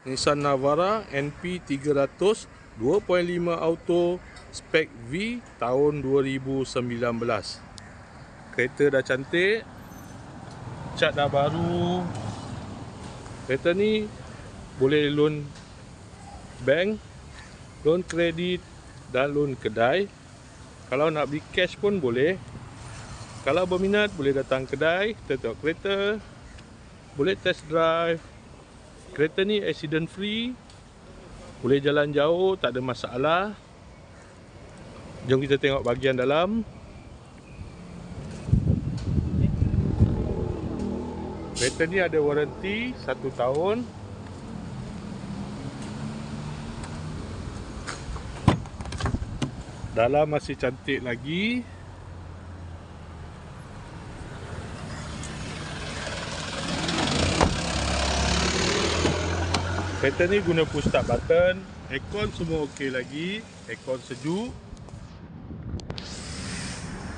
Nissan Navara NP 300 2.5 auto spek V tahun 2019. Kereta dah cantik, cat dah baru. Kereta ni boleh loan bank, loan kredit dan loan kedai. Kalau nak beli cash pun boleh. Kalau berminat boleh datang kedai, kita tengok kereta, boleh test drive. Kereta ni accident free, boleh jalan jauh, tak ada masalah. Jom kita tengok bahagian dalam. Kereta ni ada waranti 1 tahun. Dalam masih cantik lagi. Kereta ni guna push start button. Aircon semua okey lagi. Aircon sejuk.